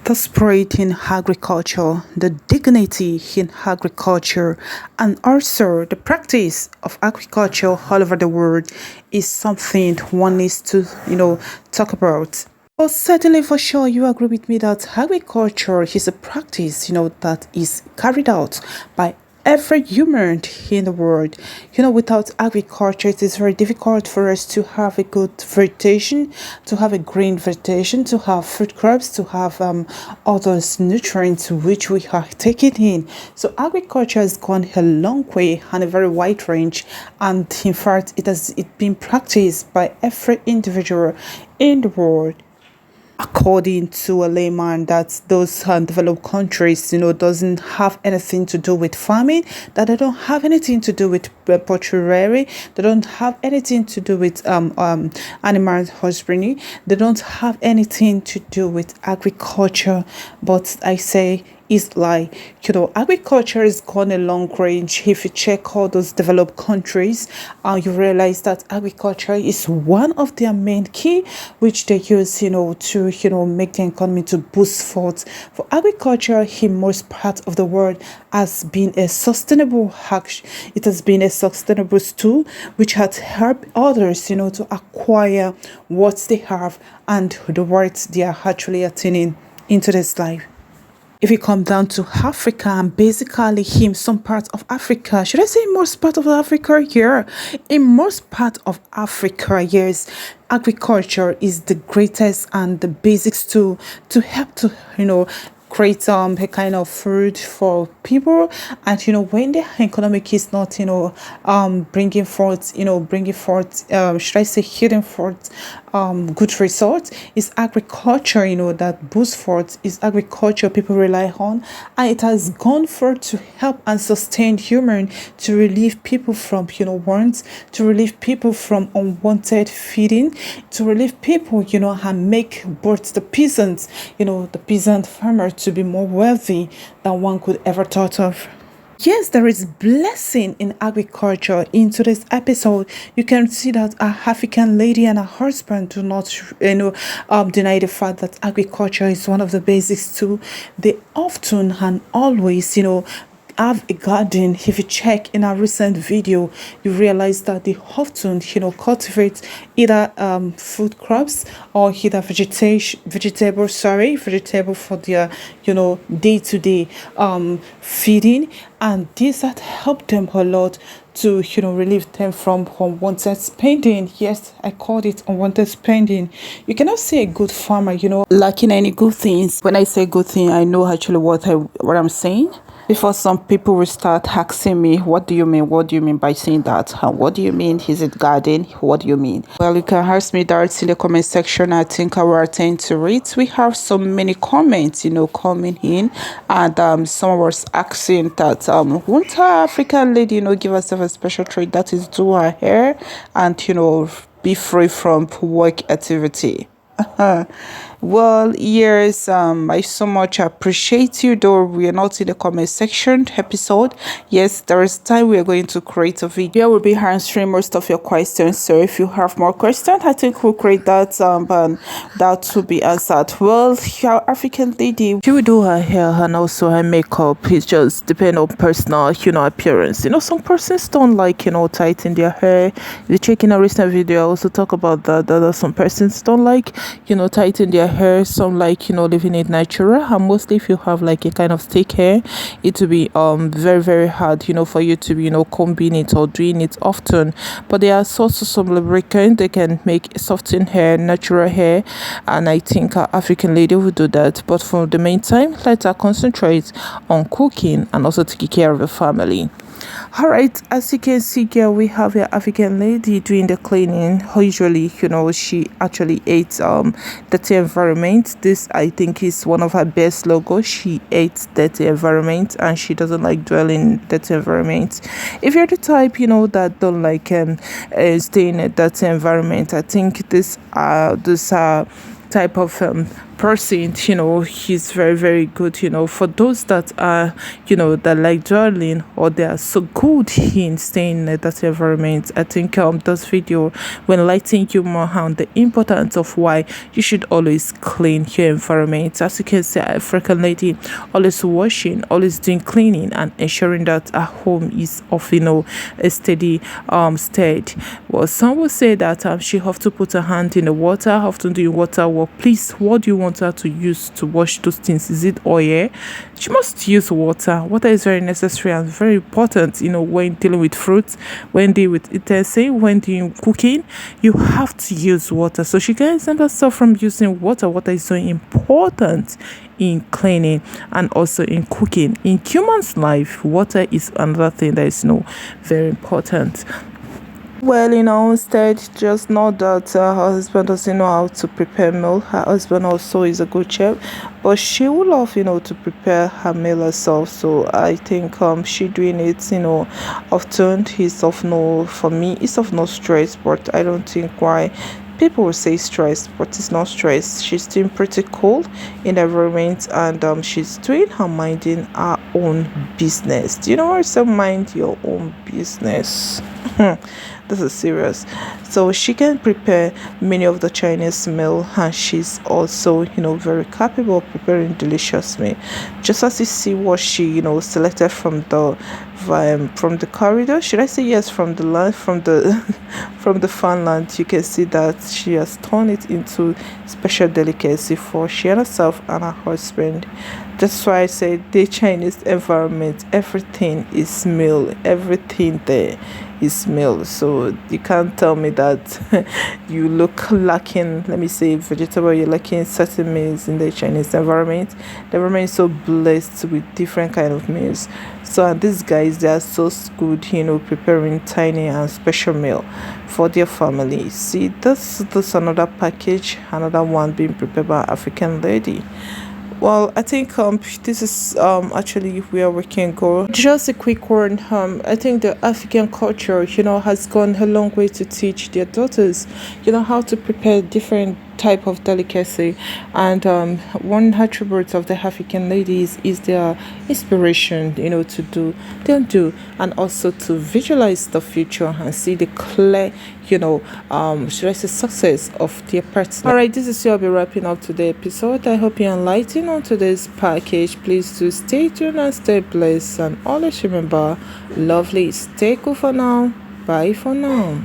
The spirit in agriculture, the dignity in agriculture, and also the practice of agriculture all over the world is something one needs to, talk about. But certainly for sure you agree with me that agriculture is a practice, that is carried out by every human in the world. Without agriculture, it is very difficult for us to have a good vegetation, to have a green vegetation, to have food crops, to have all those nutrients which we are taking in. So agriculture has gone a long way and a very wide range, and in fact, it been practiced by every individual in the world. According to a layman, that those developed countries doesn't have anything to do with farming, that they don't have anything to do with poultry rearing, they don't have anything to do with animal husbandry, they don't have anything to do with agriculture. But I say is like, agriculture has gone a long range. If you check all those developed countries, you realize that agriculture is one of their main key which they use to make the economy to boost forth. For agriculture in most parts of the world has been a sustainable action. It has been a sustainable tool which has helped others to acquire what they have and the words they are actually attaining into this life. If you come down to Africa and basically in some parts of Africa, should I say most part of Africa? Yeah, in most part of Africa, yes, agriculture is the greatest and the basics to help to create a kind of food for people. And when the economic is not bringing forth should I say hidden forth good results, is agriculture that boosts forth, is agriculture people rely on, and it has gone for to help and sustain human, to relieve people from want, to relieve people from unwanted feeding, to relieve people and make both the peasants the peasant farmer to be more wealthy than one could ever thought of. Yes, there is blessing in agriculture. In today's episode, you can see that a African lady and her husband do not, deny the fact that agriculture is one of the basics too. They often and always, have a garden. If you check in a recent video, you realize that they often cultivate either food crops or either vegetable for their day-to-day feeding, and this had helped them a lot to relieve them from unwanted spending. Yes, I called it unwanted spending. You cannot say a good farmer lacking any good things. When I say good thing, I know actually what I'm saying. Before some people will start asking me, what do you mean? What do you mean by saying that? What do you mean? Is it garden? What do you mean? Well, you can ask me that in the comment section. I think I will attend to it. We have so many comments, coming in, and someone was asking that won't our African lady, give herself a special treat, that is do her hair and be free from work activity. Well, yes, I so much appreciate you, though we are not in the comment section episode. Yes, there is time we are going to create a video. I will be answering most of your questions, so if you have more questions, I think we'll create that and that will be answered. Well, your African lady, she will do her hair and also her makeup. It just depend on personal appearance. Some persons don't like tighten their hair. If you check in a recent video, I also talk about that some persons don't like tighten their hair. Some like leaving it natural, and mostly if you have like a kind of thick hair, it will be very very hard for you to be combing it or doing it often. But there are also some lubricant they can make soften hair, natural hair, and I think our African lady will do that. But for the meantime, let her concentrate on cooking and also taking care of the family. Alright, as you can see here, we have an African lady doing the cleaning. Usually, she actually hates dirty environment. This, I think, is one of her best logos. She hates dirty environment and she doesn't like dwelling in dirty environment. If you're the type, that don't like stay in a dirty environment, I think this type of person, he's very, very good. For those that are, that like dwelling, or they are so good in staying in that environment, I think this video will enlighten you more on the importance of why you should always clean your environment. As you can see, African lady always washing, always doing cleaning, and ensuring that her home is of, a steady state. Well, some will say that she have to put her hand in the water, often doing water work. Please, what do you want her to use to wash those things? Is it oil? She must use water. Water is very necessary and very important, when dealing with fruits, when dealing with utensil, when doing cooking, you have to use water. So she can exempt herself from using water. Water is so important in cleaning and also in cooking. In humans' life, water is another thing that is very important. Well, instead, just know that her husband doesn't know how to prepare meal. Her husband also is a good chef, but she would love, to prepare her meal herself. So I think she doing it, often. Is of no, for me, it's of no stress, but I don't think why people will say stress, but it's not stress. She's doing pretty cool in the environment, and she's doing her minding her own business. Do you know what? So mind your own business. This is serious. So she can prepare many of the Chinese meal, and she's also, very capable of preparing delicious meal. Just as you see what she, selected from the corridor, should I say, yes, from the land, from the from the farmland, you can see that she has turned it into special delicacy for she herself and her husband. That's why I say the Chinese environment, everything is meal, everything there is meal. So you can't tell me that you look lacking, let me say, vegetable, you're lacking certain meals in the Chinese environment. The environment is so blessed with different kind of meals. So and these guys, they are so good, preparing tiny and special meal for their family. See, this another package, another one being prepared by African lady. Well, I think this is actually where we can go. Just a quick word. I think the African culture, has gone a long way to teach their daughters, how to prepare different type of delicacy. And one attribute of the African ladies is their inspiration, to do, don't do, and also to visualize the future and see the clear, should I say, success of their partner. All right, this is where I'll be wrapping up today's episode. I hope you're enlightened on today's package. Please do stay tuned and stay blessed, and always remember, lovely, stay cool for now. Bye for now.